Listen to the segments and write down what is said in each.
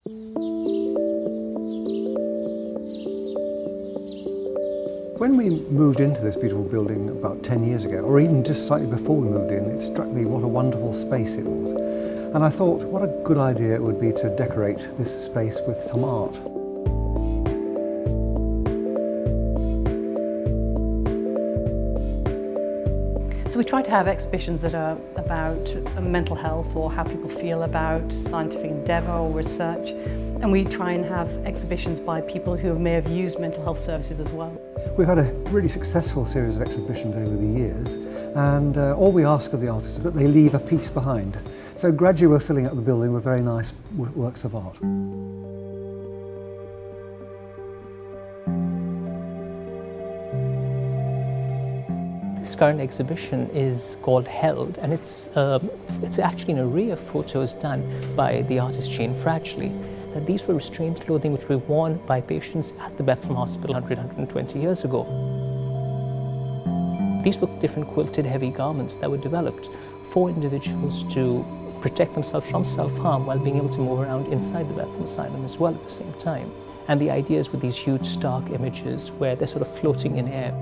When we moved into this beautiful building about 10 years ago, or even just slightly before we moved in, it struck me what a wonderful space it was. And I thought, what a good idea it would be to decorate this space with some art. So we try to have exhibitions that are about mental health or how people feel about scientific endeavour or research. And we try and have exhibitions by people who may have used mental health services as well. We've had a really successful series of exhibitions over the years, and all we ask of the artists is that they leave a piece behind. So gradually we're filling up the building with very nice works of art. This current exhibition is called Held, and it's actually an array of photos done by the artist Jane Fragile. That these were restrained clothing which were worn by patients at the Bethlehem Hospital 120 years ago. These were different quilted heavy garments that were developed for individuals to protect themselves from self-harm while being able to move around inside the Bethlehem Asylum as well at the same time. And the idea is with these huge stark images where they're sort of floating in air.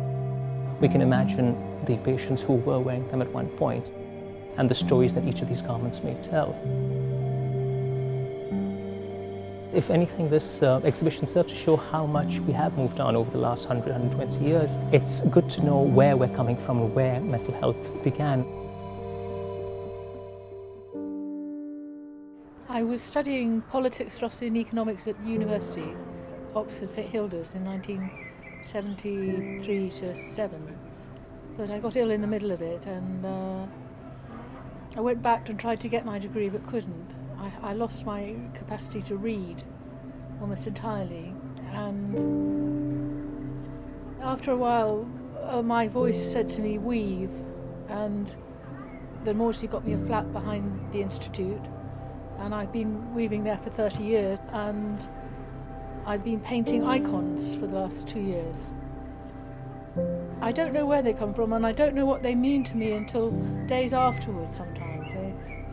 We can imagine the patients who were wearing them at one point and the stories that each of these garments may tell. If anything, this exhibition serves to show how much we have moved on over the last 100, 120 years. It's good to know where we're coming from and where mental health began. I was studying politics, philosophy and economics at university, Oxford St Hilda's in 1973 to 7. But I got ill in the middle of it, and I went back and tried to get my degree but couldn't. I lost my capacity to read almost entirely, and after a while my voice said to me, weave, and then Maudsley got me a flat behind the Institute, and I've been weaving there for 30 years, and I've been painting icons for the last 2 years. I don't know where they come from, and I don't know what they mean to me until days afterwards sometimes.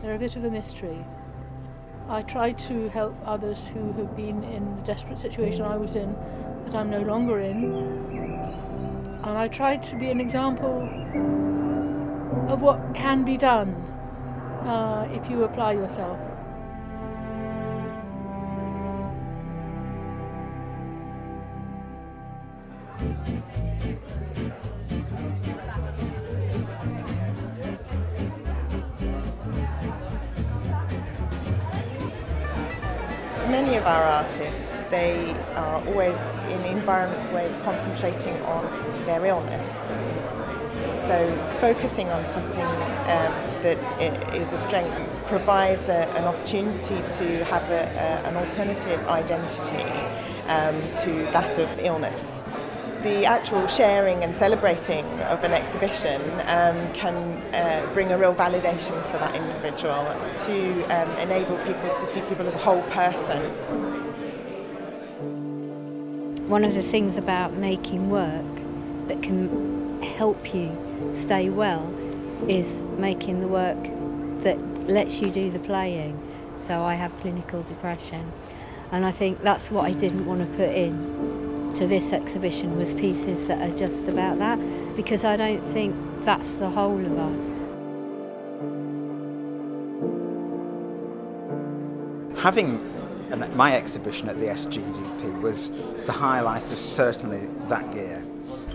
They're a bit of a mystery. I try to help others who have been in the desperate situation I was in, that I'm no longer in. And I try to be an example of what can be done if you apply yourself. Many of our artists, they are always in environments where they're concentrating on their illness. So focusing on something that is a strength provides an opportunity to have an alternative identity to that of illness. The actual sharing and celebrating of an exhibition can bring a real validation for that individual to enable people to see people as a whole person. One of the things about making work that can help you stay well is making the work that lets you do the playing. So I have clinical depression, and I think that's what I didn't want to put in to this exhibition, was pieces that are just about that, because I don't think that's the whole of us. Having my exhibition at the SGDP was the highlight of certainly that year,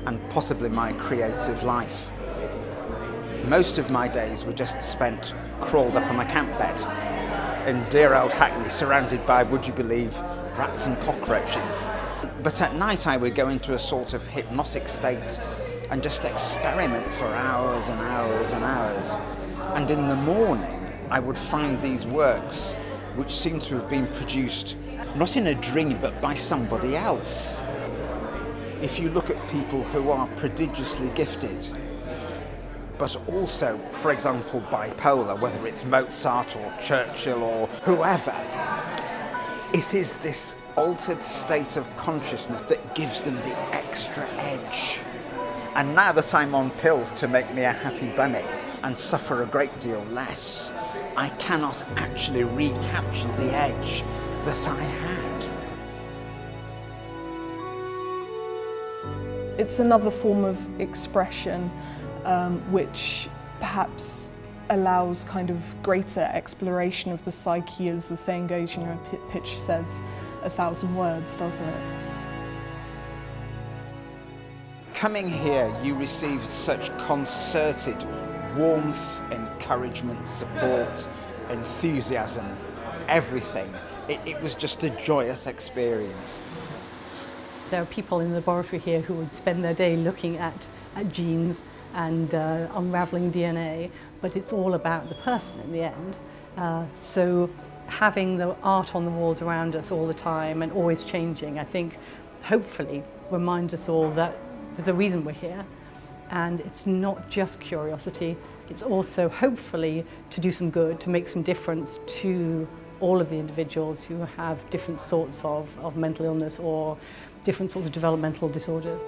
and possibly my creative life. Most of my days were just spent crawled up on a camp bed in dear old Hackney, surrounded by, would you believe, rats and cockroaches. But at night I would go into a sort of hypnotic state and just experiment for hours and hours and hours. And in the morning I would find these works which seem to have been produced not in a dream but by somebody else. If you look at people who are prodigiously gifted, but also, for example, bipolar, whether it's Mozart or Churchill or whoever, it is this altered state of consciousness that gives them the extra edge. And now that I'm on pills to make me a happy bunny and suffer a great deal less, I cannot actually recapture the edge that I had. It's another form of expression which perhaps allows kind of greater exploration of the psyche, as the saying goes, you know, a pitch says 1,000 words, doesn't it? Coming here, you receive such concerted warmth, encouragement, support, enthusiasm, everything. It was just a joyous experience. There are people in the laboratory here who would spend their day looking at genes and unravelling DNA, but it's all about the person in the end. So having the art on the walls around us all the time and always changing, I think, hopefully reminds us all that there's a reason we're here, and it's not just curiosity, it's also hopefully to do some good, to make some difference to all of the individuals who have different sorts of mental illness or different sorts of developmental disorders.